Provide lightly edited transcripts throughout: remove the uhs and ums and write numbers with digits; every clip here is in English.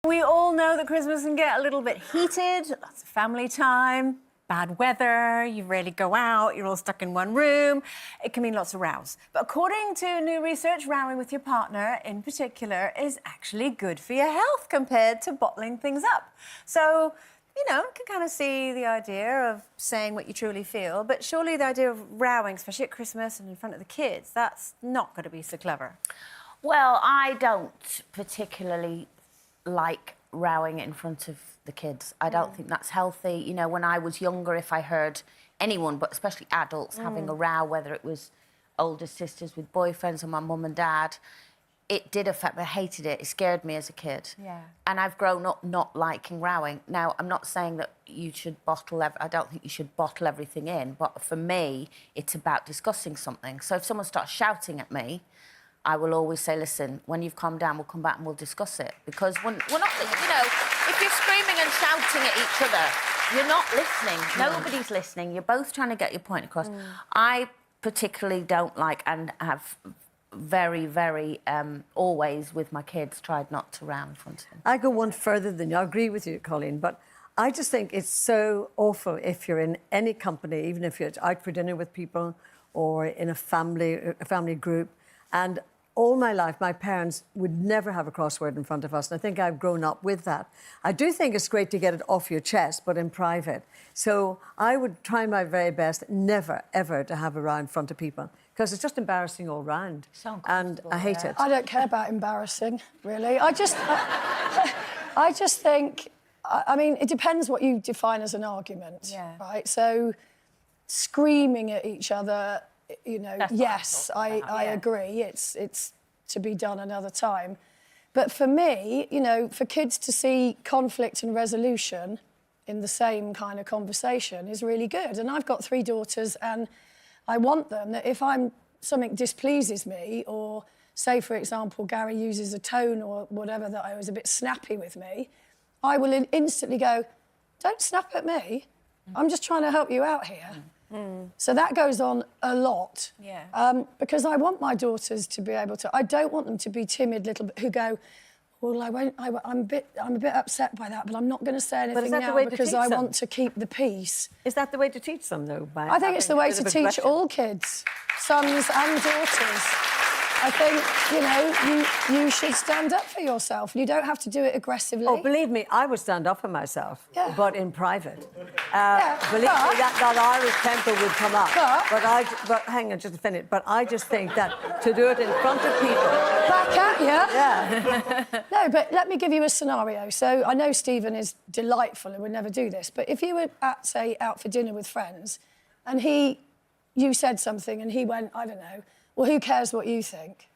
We all know that Christmas can get a little bit heated, lots of family time, bad weather, you rarely go out, you're all stuck in one room. It can mean lots of rows. But according to new research, rowing with your partner in particular is actually good for your health compared to bottling things up. So, you know, you can kind of see the idea of saying what you truly feel, but surely the idea of rowing, especially at Christmas and in front of the kids, that's not going to be so clever. Well, I don't particularly like rowing in front of the kids. I don't think that's healthy. You know, when I was younger, if I heard anyone, but especially adults, having a row, whether it was older sisters with boyfriends or my mum and dad, it did affect me. I hated it. It scared me as a kid. Yeah. And I've grown up not liking rowing. Now, I'm not saying that you should I don't think you should bottle everything in, but for me, it's about discussing something. So if someone starts shouting at me, I will always say, listen, when you've calmed down, we'll come back and we'll discuss it. Because we're not, you know, if you're screaming and shouting at each other, you're not listening. Nobody's listening. You're both trying to get your point across. I particularly don't like, and have very, very, always with my kids, tried not to row in front of them. I go one further than you. I agree with you, Colleen, but I just think it's so awful if you're in any company, even if you're out for dinner with people or in a family group, and all my life, my parents would never have a crossword in front of us, and I think I've grown up with that. I do think it's great to get it off your chest, but in private. So I would try my very best never, ever to have a row in front of people, because it's just embarrassing all round. And I hate it. I don't care about embarrassing, really. I just think, I mean, it depends what you define as an argument, right? So screaming at each other, you know, yes, I agree. It's to be done another time. But for me, you know, for kids to see conflict and resolution in the same kind of conversation is really good. And I've got 3 daughters, and I want them that if something displeases me, or say, for example, Gary uses a tone or whatever that I was a bit snappy with me, I will instantly go, don't snap at me. I'm just trying to help you out here. So that goes on a lot, because I want my daughters to be able to. I don't want them to be timid little who go, well, I'm a bit upset by that, but I'm not going to say anything now because I want to keep the peace. Is that the way to teach them, though? I think it's the way to teach all kids, sons and daughters. I think, you know, you should stand up for yourself. You don't have to do it aggressively. Oh, believe me, I would stand up for myself, but in private. Believe me, that Irish temper would come up. But hang on, just to finish. But I just think that to do it in front of people... Back at you? Yeah. No, but let me give you a scenario. So I know Stephen is delightful and would never do this, but if you were at, say, out for dinner with friends, and you said something and he went, I don't know, well, who cares what you think?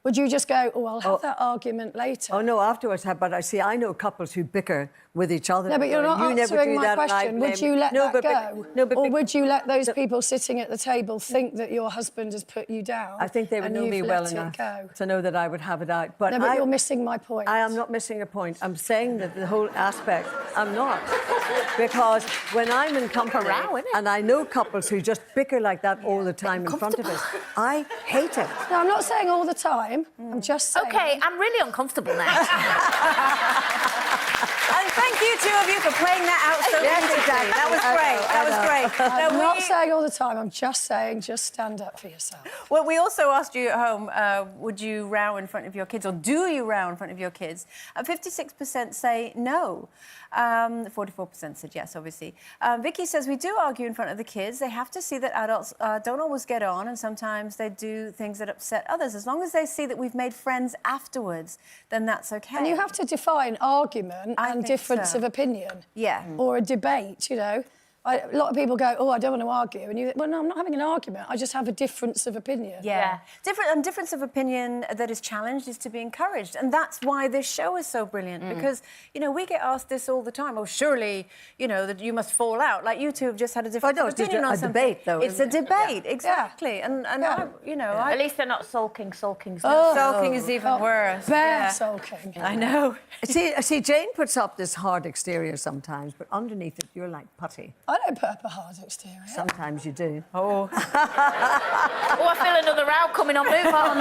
Would you just go, oh, I'll have that argument later? Oh, no, afterwards. But I know couples who bicker with each other. No, but you're not answering my question. Would you let that go? Or would you let those people sitting at the table think that your husband has put you down? I think they would know me well enough to know that I would have it out. But you're missing my point. I am not missing a point. I'm saying that the whole aspect, I'm not. Because when I'm in company, and I know couples who just bicker like that all the time in front of us, I hate it. No, I'm not saying all the time. I'm just saying. OK, I'm really uncomfortable now. And thank you, 2 of you, for playing that out so beautifully. That was great. That was great. I'm not saying all the time. I'm just saying, just stand up for yourself. Well, we also asked you at home, would you row in front of your kids, or do you row in front of your kids? 56% say no. 44% said yes, obviously. Vicky says we do argue in front of the kids. They have to see that adults don't always get on, and sometimes they do things that upset others. As long as they see that we've made friends afterwards, then that's OK. And you have to define argument and difference of opinion. Yeah. Or a debate, you know. A lot of people go, oh, I don't want to argue. And you think, well, no, I'm not having an argument. I just have a difference of opinion. Yeah. Difference of opinion that is challenged is to be encouraged. And that's why this show is so brilliant. Because, you know, we get asked this all the time. Oh, surely, you know, that you must fall out. Like, you 2 have just had a different opinion on something. Debate, though. It's a debate, exactly. And you know... At least they're not sulking. Sulking is even worse. Sulking. I know. See, Jane puts up this hard exterior sometimes, but underneath it, you're like putty. I don't put up a hard exterior. Sometimes you do. Oh. Oh, I feel another row coming on. Move on.